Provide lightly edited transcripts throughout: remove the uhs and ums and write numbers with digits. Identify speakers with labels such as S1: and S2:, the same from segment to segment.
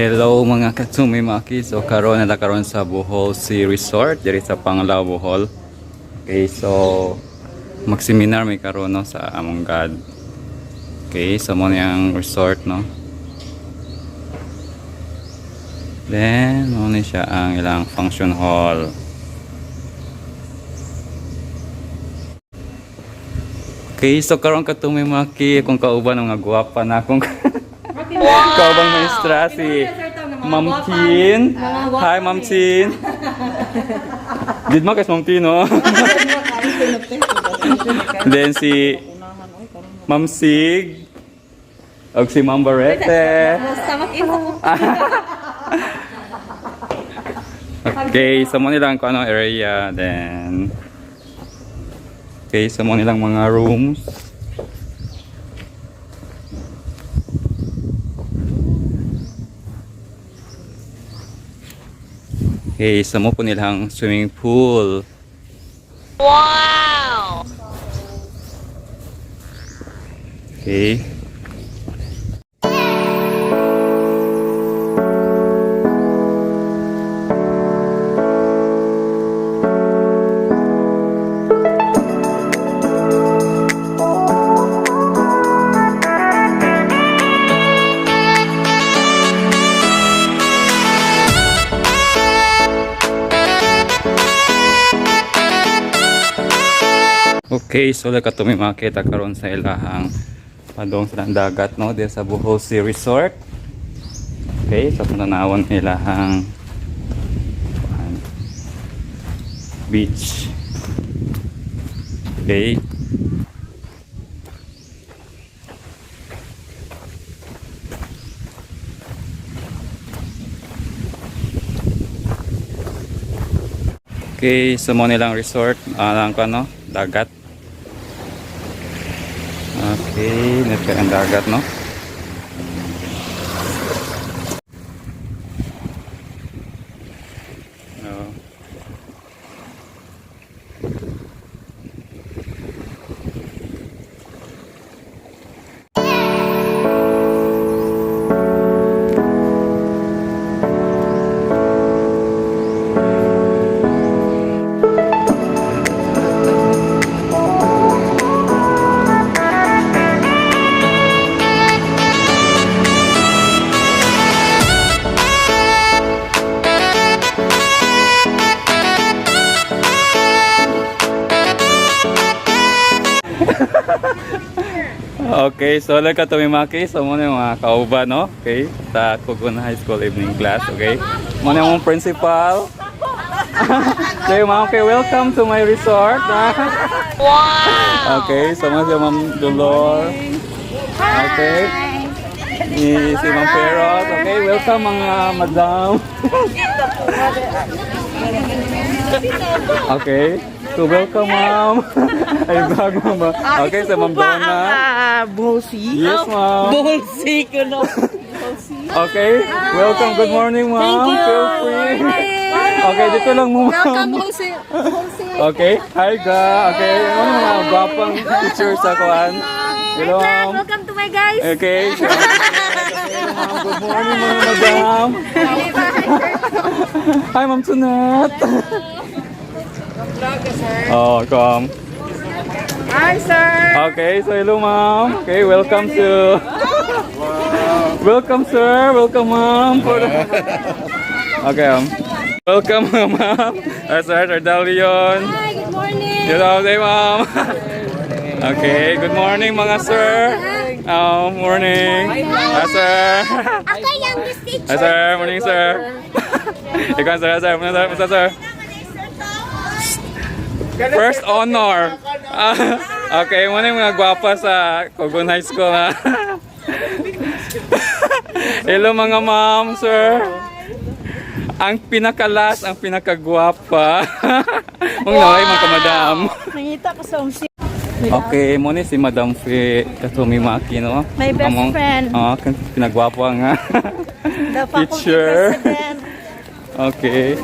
S1: Hello mga katsumi-maki. So karon na karon sa Bohol Sea Resort diri sa Panglao, Bohol. Okay, so mag-seminar may karon no sa among GAD. Okay, so mo niyang resort no. Then mo ni siya ang ilang function hall. Okay, so karon katsumi-maki kung kauban ng mga gwapa na akong kaubang maestra si Ma'am Tin. Hi, Ma'am Tin. Did mo kay Ma'am Tin, no? Then si Ma'am Sig. O si Ma'am Barete. Okay, so mo nilang kung anong area. Then okay, so mo nilang mga rooms. Okay, sa mo po nilang swimming pool.
S2: Wow!
S1: Okay. Okay, so like ato may makita karon sa ilahang padong sa dagat no di sa Bohol Sea Resort. Okay, so tanawon ilahang beach. Okay. Okay, so mo nilang resort lang ko no, dagat. Okay, nito ang dagat no. Okay, so like ato may maki, so muna yung mga kauban, no? Okay, sa Kugon High School evening class, okay? Muna yung principal. So yung ma'am, okay, welcome to my resort.
S2: Wow!
S1: Okay, so muna si Ma'am Dolor. Okay. Si Ma'am Perot, okay, welcome mga madam. Okay. So welcome, ma'am. Ay, vlog, ma'am. Okay, sa Ma'am Donna.
S3: Bohol Sea?
S1: Yes, ma'am.
S3: Bohol Sea, kuno.
S1: Okay, welcome. Good morning, ma'am.
S3: Thank you.
S1: Feel free. Okay, dito lang mo, ma'am.
S3: Welcome, Bohol Sea.
S1: Okay, hi, ga. Okay, ano mga gwapang teachers sa kuan. Hello, ma'am.
S2: Welcome to my guys!
S1: Okay. So, good morning, mga madam. Hi, Ma'am Sunat. Oh, come.
S3: Hi, sir.
S1: Okay, so hello ma'am. Okay, welcome to welcome sir, welcome ma'am. Okay, welcome ma'am. Sir Dalion.
S2: Hi, good morning!
S1: Hello, day ma'am. Okay, good morning mga sir. Morning. Sir.
S2: Ako youngest teacher!
S1: Sir, morning sir. Ikaw sir, morning sir. First honor. Okay, muna yung mga gwapa sa Kugon High School ha. Hello mga ma'am, sir. Ang pinakalas, ang pinakagwapa. Mga naway mga kamadam.
S3: Nangita ko sa umsi.
S1: Okay, muna si Madam Fe Katsumi-maki, no?
S3: My best friend.
S1: Pinagwapa nga.
S3: The faculty
S1: Teacher.
S3: president.
S1: Okay.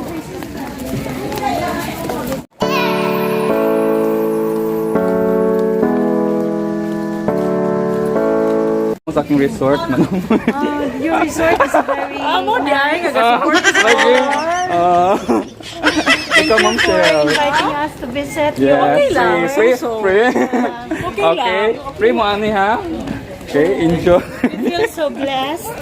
S1: Sa aking resort, manong.
S3: Your resort is very nice.
S1: Lagi. Ikaw, Ma'am
S3: For
S1: Cheryl.
S3: inviting us to visit.
S1: Yes, free.
S2: Okay
S1: Okay, free mo ani ha? Okay, enjoy.
S3: We feel so blessed.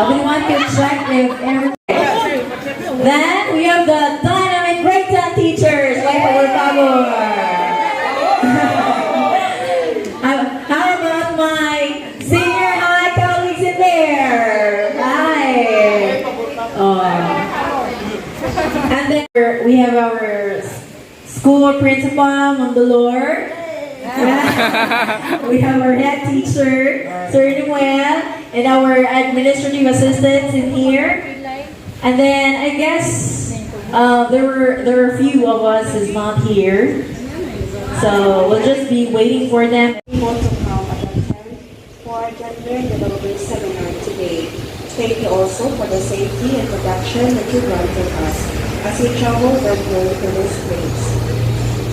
S4: We want to check if everything. Then we have the dynamic breakdown teachers. Wait for favor. How about my senior high colleagues in there? Hi. Oh. And then we have our school principal, Ma'am Dolor. We have our head teacher, Sir Noel, and our administrative assistants in here. And then I guess there are a few of us is not here, so we'll just be waiting for them.
S5: Able to come at the time for Gender Development Seminar today. Thank you also for the safety and protection that you granted us as we travel virtually to this place.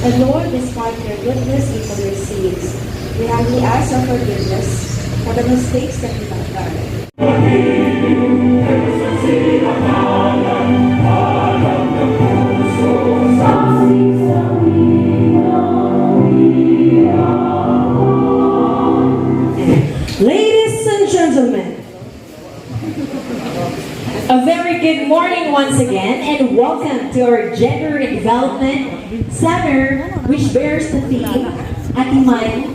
S5: And Lord, despite your goodness and for your sins, we humbly ask for forgiveness for the mistakes that we have done.
S4: Ladies and gentlemen, a very good morning once again, and welcome to our Gender Development Center, which bears the theme, Atiman,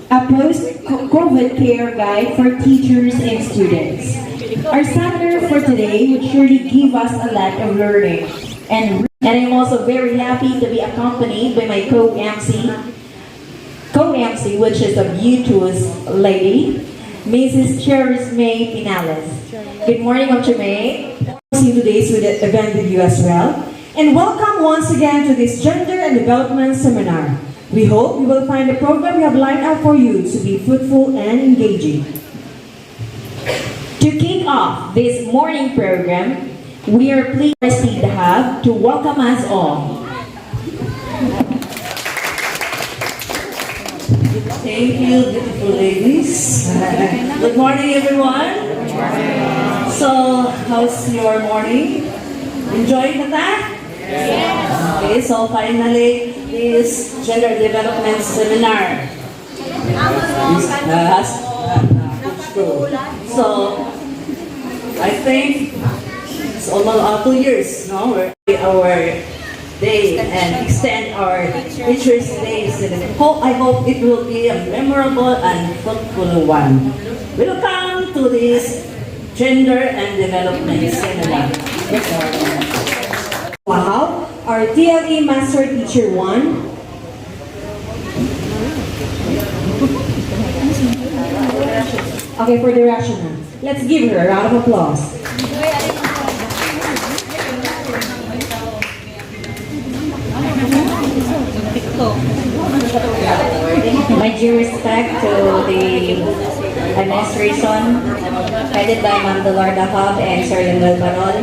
S4: a post-COVID care guide for teachers and students. Our seminar for today would surely give us a lot of learning, and I'm also very happy to be accompanied by my co-MC, which is a beauteous lady, Mrs. Cheris May Pinales. Good morning, Ma'am May. See today's event with you as well. And welcome once again to this Gender and Development Seminar. We hope you will find the program we have lined up for you to be fruitful and engaging. To kick off this morning program, we are pleased to have to welcome us all.
S2: Thank you, beautiful ladies. Good morning, everyone. So, how's your morning? Enjoying the time? Yes. Okay, so finally, this gender development seminar. So, I think it's almost 2 years, no? Our day and extend our Teachers' Day. I hope it will be a memorable and fruitful one. Welcome to this Gender and Development Seminar.
S4: Wow, our TLE Master Teacher 1. Okay, for the rational. Let's give her a round of applause.
S6: My due respect to the administration headed by Ma'am Dolorda Hub and Sir Yundol Barol,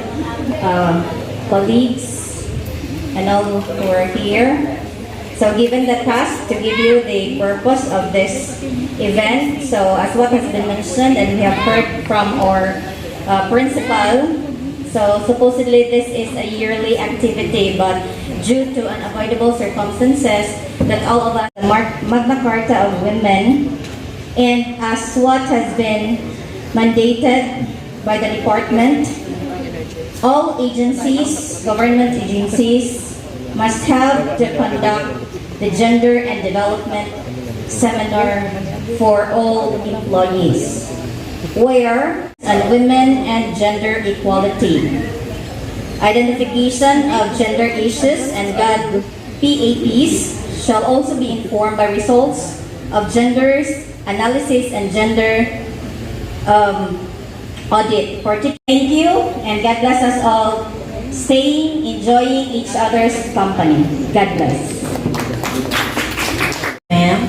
S6: colleagues, and all who are here. So given the task to give you the purpose of this event, so as what has been mentioned and we have heard from our principal, so supposedly this is a yearly activity, but due to unavoidable circumstances that all of us, the Magna Carta of Women, and as what has been mandated by the department, all agencies, government agencies, must have to conduct the Gender and Development Seminar for all employees, where on women and gender equality, identification of gender issues and GAD PAPs shall also be informed by results of genders analysis and gender audit. Thank you, and God bless us all. Staying, enjoying each other's company. God bless.
S4: Ma'am.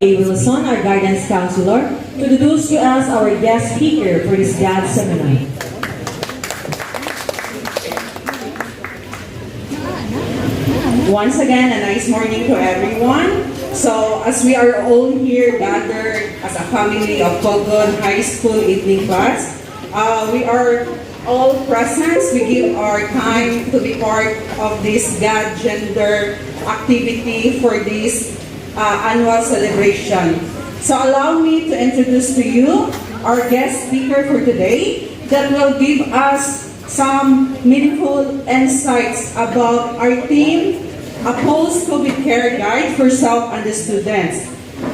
S4: Wilson, our guidance counselor, to introduce to us our guest speaker for this GAD seminar.
S7: Once again, a nice morning to everyone. So, as we are all here gathered as a family of Pogon High School evening class, we are all present. We give our time to be part of this GAD gender activity for this annual celebration. So, allow me to introduce to you our guest speaker for today that will give us some meaningful insights about our theme, a post-COVID care guide for self and the students.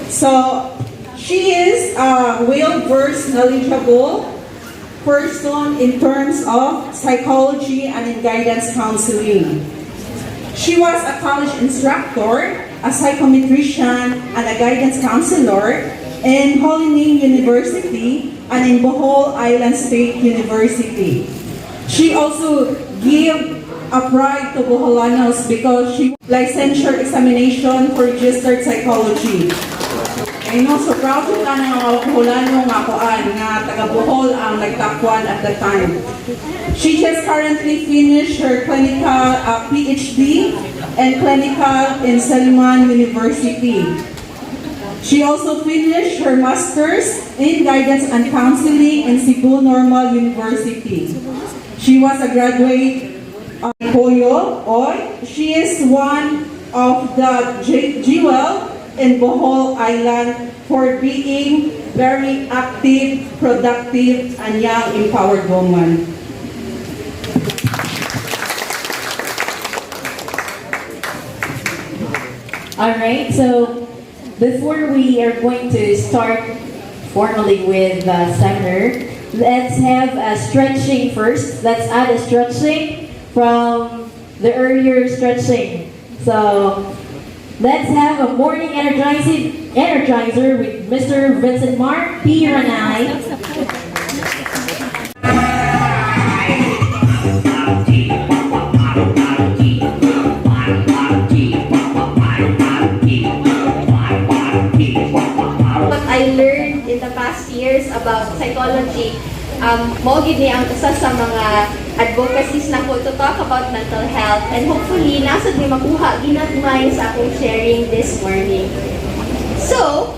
S7: So, she is a well-versed, knowledgeable person in terms of psychology and in guidance counseling. She was a college instructor, a psychometrician, and a guidance counselor in Holy Name University and in Bohol Island State University. She also gave a pride to Boholanos because she licensure examination for registered psychology. I know, so proud ko ka ng mga Boholano nga kuan nga taga Bohol ang nagtakuan at the time. She has currently finished her clinical PhD and clinical in Seliman University. She also finished her master's in guidance and counseling in Cebu Normal University. She was a graduate of Koyo, or she is one of the jewel in Bohol Island for being very active, productive, and young, empowered woman.
S4: All right, so before we are going to start formally with the seminar, let's have a stretching first. Let's add a stretching from the earlier stretching. So let's have a morning energizer with Mr. Vincent Mark P. Ranay.
S6: years about psychology, mo gid ni ang usa sa mga advocacies na ko to talk about mental health, and hopefully nasad ni makuha ginagmay sa akong sharing this morning. So,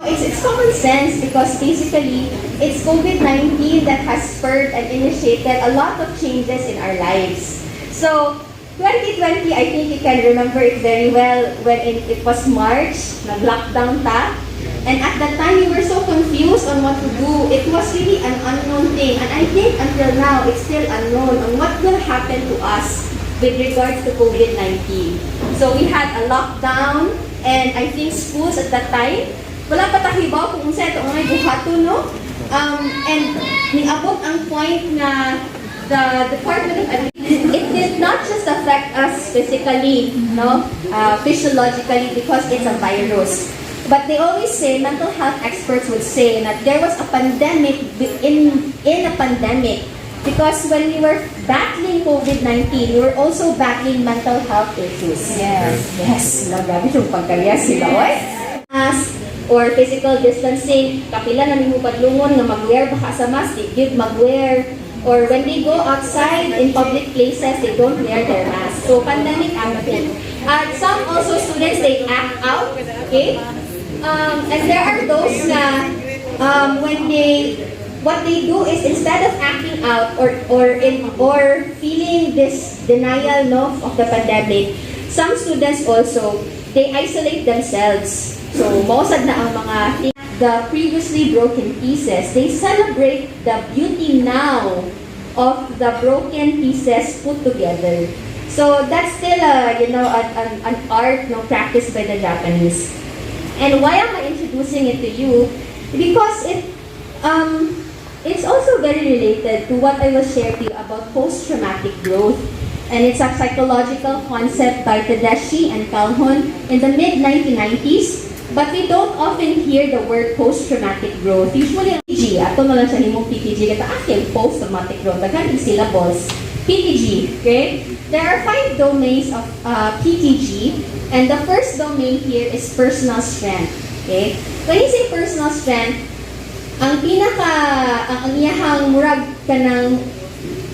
S6: it's common sense because basically it's COVID-19 that has spurred and initiated a lot of changes in our lives. So, 2020, I think you can remember it very well when it was March, nag-lockdown ta. And at that time, we were so confused on what to do. It was really an unknown thing. And I think until now, it's still unknown on what will happen to us with regards to COVID-19. So we had a lockdown, and I think schools at that time, wala pa tahibaw kung unsa ito ang buhato, no? And niabot ang point na the Department of Education, it did not just affect us physically, no, physiologically, because it's a virus. But they always say, mental health experts would say that there was a pandemic in a pandemic, because when we were battling COVID-19, we were also battling mental health issues. Yes. Grabe yung pagkayas sila, oy. Or physical distancing, kapila na nimo padlungon nga mag-wear baka sa mask, di mag-wear. Or when they go outside in public places, they don't wear their mask. So pandemic happened. Some also students, they act out, okay? And there are those na what they do is, instead of acting out or feeling this denial, no, of the pandemic, some students also, they isolate themselves. So mosad na ang the previously broken pieces, they celebrate the beauty now of the broken pieces put together. So that's still an art, no, practiced by the Japanese. And why am I introducing it to you? Because it's also very related to what I was sharing to you about post-traumatic growth. And it's a psychological concept by Tedeschi and Calhoun in the mid-1990s. But we don't often hear the word post-traumatic growth. Usually, PTG, ato na lang siya nimong PTG, kata aking post-traumatic growth, nagkang syllables. PTG, okay? There are 5 domains of PTG, and the first domain here is personal strength, okay? When you say personal strength, ang iyahang murag ka ng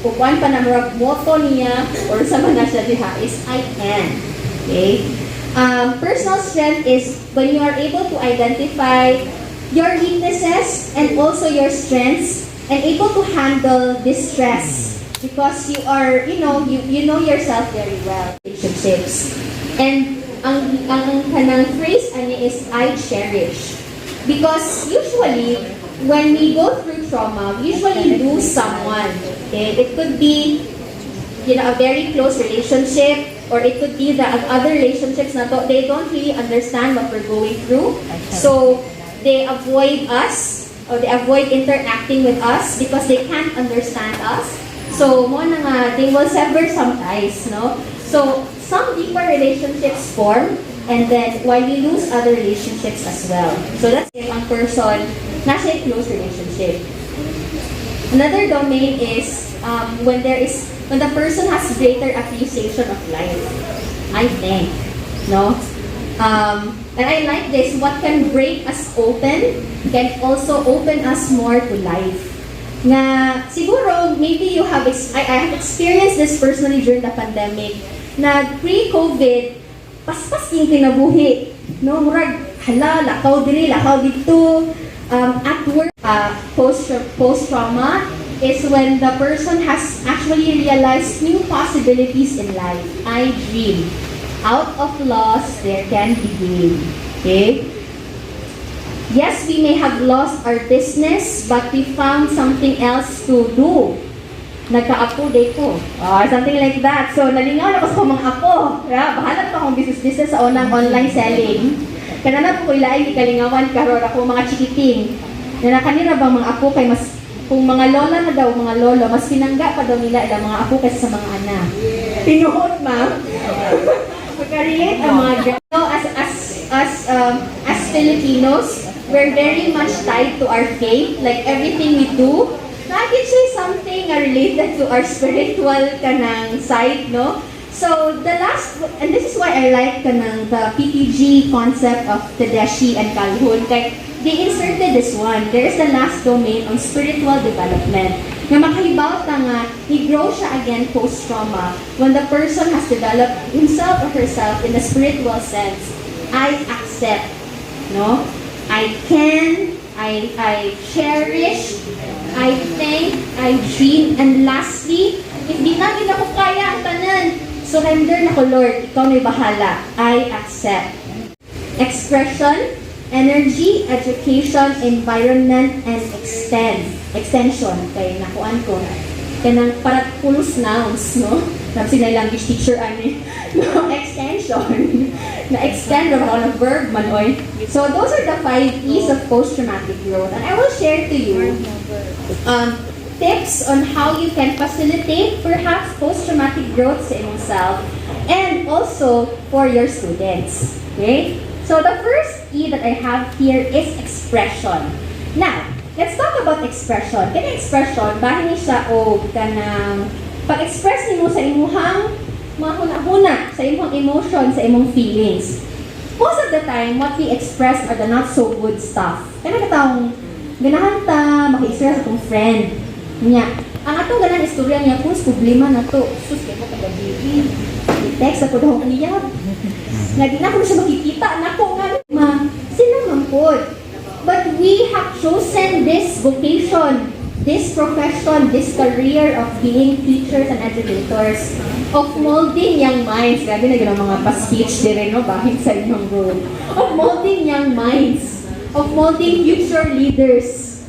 S6: upuan pa na murag moto niya, or sama na siya diha, is I can, okay? Personal strength is when you are able to identify your weaknesses and also your strengths, and able to handle distress because you are, you know yourself very well. Relationships. And ang kanang phrase ani is I cherish. Because usually when we go through trauma, we usually lose someone. Okay? It could be a very close relationship, or it could be that other relationships na to, they don't really understand what we're going through. So they avoid us, or they avoid interacting with us because they can't understand us. So mo na nga, they will sever some ties, no? So some deeper relationships form, and then while we lose other relationships as well. So that's if ang person nasa close relationship. Another domain is when the person has greater appreciation of life. I think, no? And I like this. What can break us open can also open us more to life. Nga siguro maybe you have I have experienced this personally during the pandemic. Na pre-COVID, paspas yung kinabuhi. No, murag hala, lakaw diri, lakaw dito. At work, post-trauma is when the person has actually realized new possibilities in life. I dream. Out of loss, there can be gain. Okay? Yes, we may have lost our business, but we found something else to do. Nagka-apo day ko. Something like that. So, nalingaw na ko sa mga apo. Yeah, bahala pa akong business sa online selling. Kanana po ko ilaay, ikalingawan, karoon ako mga chikiting. Na kanina bang mga apo kay mas, kung mga lola na daw, mga lolo, mas pinangga pa daw nila ilang mga apo kaysa sa mga anak. Pinuhot, ma'am. Magka-relate ang mga as Filipinos, we're very much tied to our faith. Like everything we do, I can say something related to our spiritual kanang side, no? So the last, and this is why I like kanang the PTG concept of Tedeschi and Calhoun. Kay they inserted this one. There's the last domain on spiritual development. Nga makahibaw ta nga, i-grow siya again post-trauma when the person has developed himself or herself in the spiritual sense. I accept, no? I can, I cherish, I thank, I dream, and lastly, if di na din ako kaya ang tanan, surrender na ko, Lord, ikaw may bahala. I accept. Expression, energy, education, environment, and extension. Kaya nakuan ko. Kanang para pulos nouns, no? Sabi sila language teacher, no, extension. Na-extend or all of verb man, oy. So those are the 5 E's of post-traumatic growth. And I will share to you tips on how you can facilitate perhaps post-traumatic growth sa inyong self and also for your students. Okay? So the first E that I have here is expression. Now, let's talk about expression. Kaya expression, bahin ni siya o kanang pag-express nimo sa imuhang mahuna-huna, sa imong emotion, sa imong feelings. Most of the time, what we express are the not so good stuff. Kaya katawang ganahan ta, maki-express akong friend. Nya, ang atong ganang istorya niya, kung problema na to, sus, kaya ko kagabi, i-text ako daw niya. Nga di na ako siya makikita, nako nga, sila mampod. But we have chosen this vocation, this profession, this career of being teachers and educators, of molding young minds. Grabe na gano'ng mga pa-speech din, no? Bahit sa inyong role. Of molding young minds, of molding future leaders,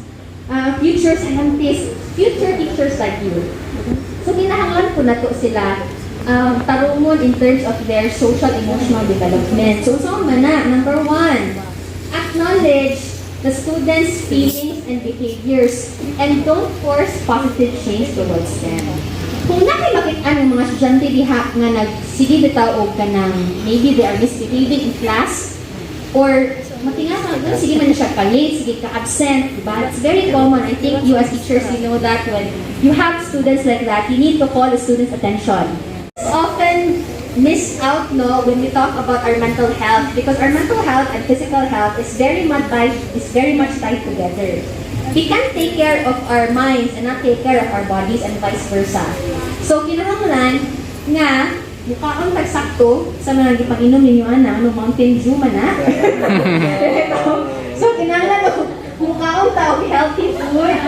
S6: future scientists, future teachers like you. So, kinahanglan ko na to sila tarungon in terms of their social emotional development. So mana, number 1, acknowledge the students' feelings and behaviors and don't force positive change towards them. Kung nakikita ng mga estudyante diha nga nagsige bitaw og kanang maybe they are misbehaving in class or matinga ka, sige man siya ka-late, sige ka-absent, diba? It's very common. I think you as teachers, you know that when you have students like that, you need to call the students' attention. Often miss out when we talk about our mental health because our mental health and physical health is very much tied together. We can take care of our minds and not take care of our bodies and vice versa. So kinahanglan nga mukhaon tagsakto sa mga gipang-inom ninyo no Mountain Dew man na. So kinahanglan mukhaon ta og healthy food.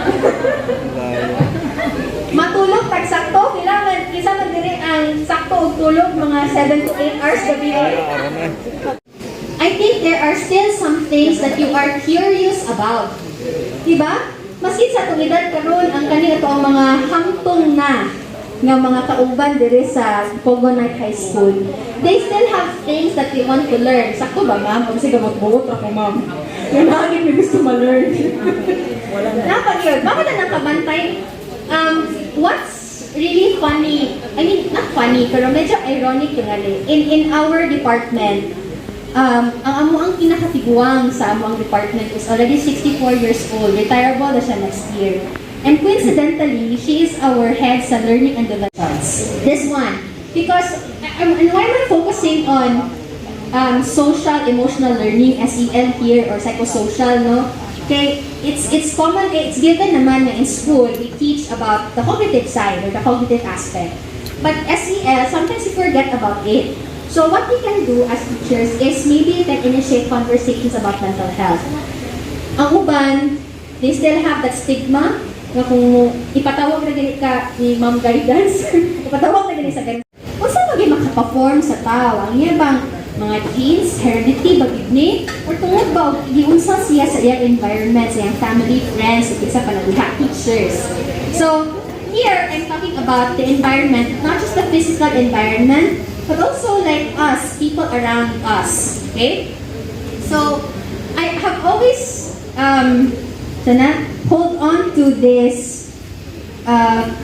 S6: Matulog tagsakto, kailangan isa man diri ang sakto og tulog mga 7 to 8 hours gabi. I think there are still some things that you are curious about. Diba? Maski sa itong edad karon ang kanina ito ang mga hangtong na nga mga kauban diri sa Pogonite High School. They still have things that they want to learn. Sakto ba, ma'am? Kasi gamot-buot ako, ma'am. Yung lagi may gusto ma-learn. Dapat yun. Bakit na nakabantay? What's really funny, I mean, not funny, pero medyo ironic yung in our department, ang amuang kinakatiguang sa amuang department is already 64 years old, retireable na siya next year. And coincidentally, she is our head sa learning and development. This one, because, and why am I focusing on social emotional learning, SEL here, or psychosocial, no? Okay, it's common, it's given naman na in school, we teach about the cognitive side or the cognitive aspect. But SEL, sometimes we forget about it. So what we can do as teachers is maybe we can initiate conversations about mental health. Ang uban, they still have that stigma na kung ipatawag na ganit ka ni Ma'am Guidance, ipatawag na ganit sa ganit. Kung saan maging makaperform sa tao, ang iya bang mga genes, heredity, bagibni, or tungod ba, giunsa siya sa iyang environment, sa iyang family, friends, at isa pa na teachers. So, here, I'm talking about the environment, not just the physical environment, but also like us, people around us, okay? So, I have always, hold on to this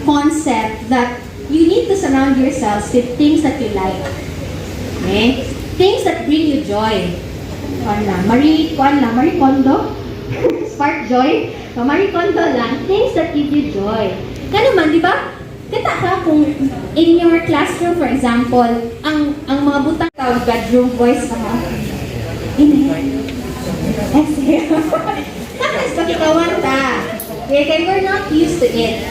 S6: concept that you need to surround yourselves with things that you like, okay? Things that bring you joy. Marie Kondo? Spark joy? Marie Kondo lang. Things that give you joy. Kaya naman, di ba? Kita ka kung in your classroom, for example, ang mga butang tawag bedroom voice ka mo. Exhale. Sometimes pakikawan ta. Kaya we're not used to it.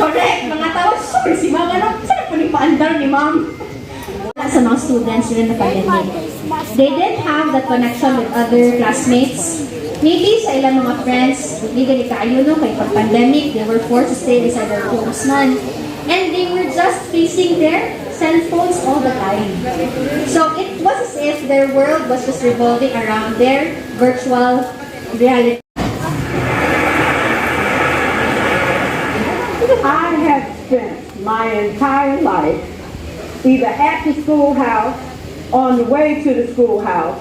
S6: Correct! Mga tawag, sorry si ma'am. Ano? Saan po ni paandar ni ma'am? Sa mga students during the pandemic, they didn't have that connection with other classmates. Maybe sa ilang mga friends, hindi ganit kayo no, kay pag-pandemic, they were forced to stay beside their homes man. And they were just facing their cell phones all the time. So it was as if their world was just revolving around their virtual reality.
S8: I have spent my entire life either at the schoolhouse, on the way to the schoolhouse,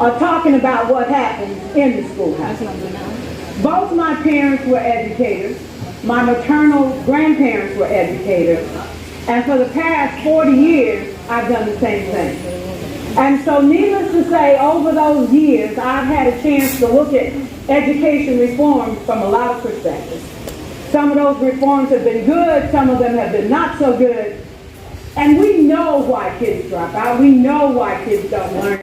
S8: or talking about what happened in the schoolhouse. Both my parents were educators. My maternal grandparents were educators. And for the past 40 years, I've done the same thing. And so needless to say, over those years, I've had a chance to look at education reforms from a lot of perspectives. Some of those reforms have been good, some of them have been not so good. And we know why kids drop out. We know why kids don't learn.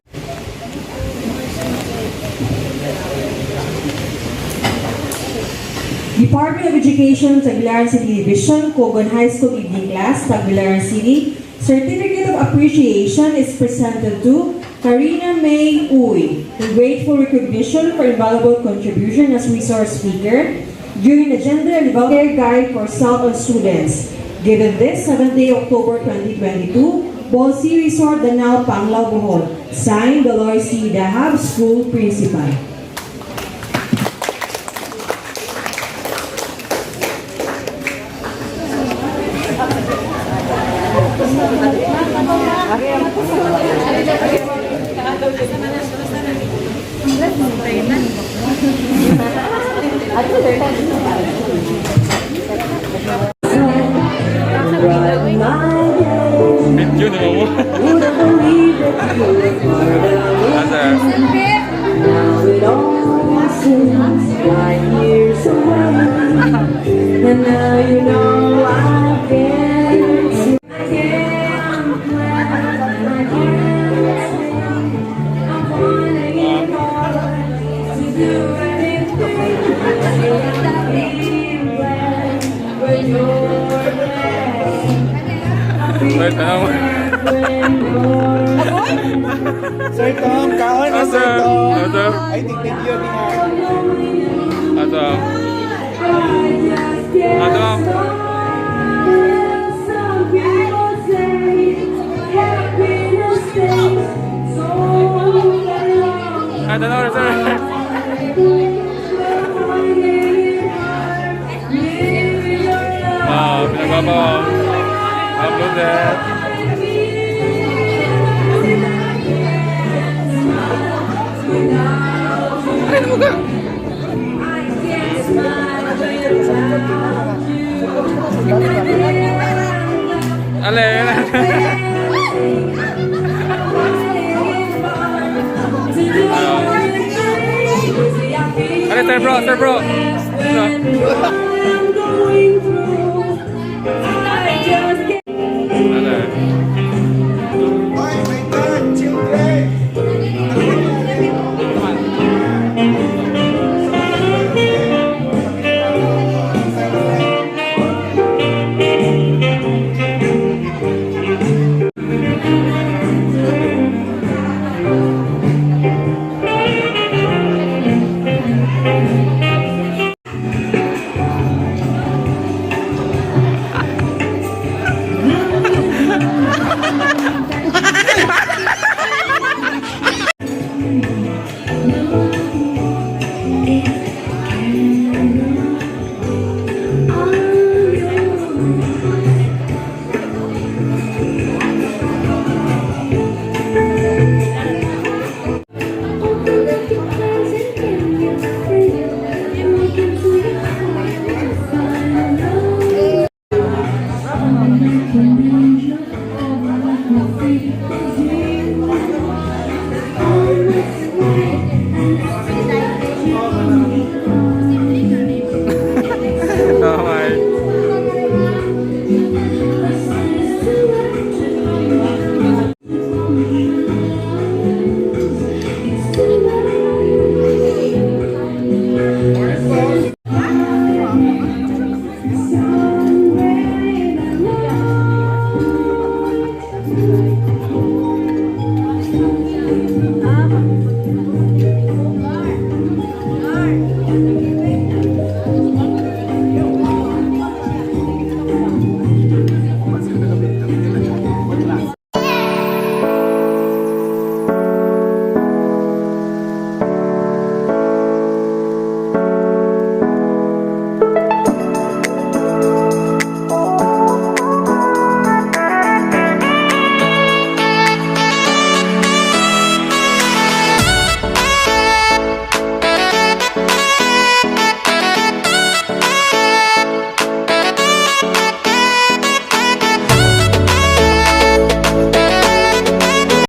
S4: Department of Education, Tagbilaran City Division, Cogon High School Evening Class, Tagbilaran City. Certificate of Appreciation is presented to Karina May Uy, in grateful recognition for invaluable contribution as resource speaker during the Gender and Development Guide for Southern Students. Given this 7th day October 2022, Bohol Sea Resort, Danao, Panglao, Bohol. Signed, Dolores C. Dahab, School Principal.
S1: Video na mo. Asa?
S8: And now you know I can't.
S1: Sir Tom.
S9: Sir Tom, kaon na Sir Tom.
S1: Asa?
S9: Ay, tignan yun nga.
S1: Asa? Asa? Asa na oras, sir? Pinagbabaw. Upload that. Ay, ano mo ka? Alin. Alin, sir bro.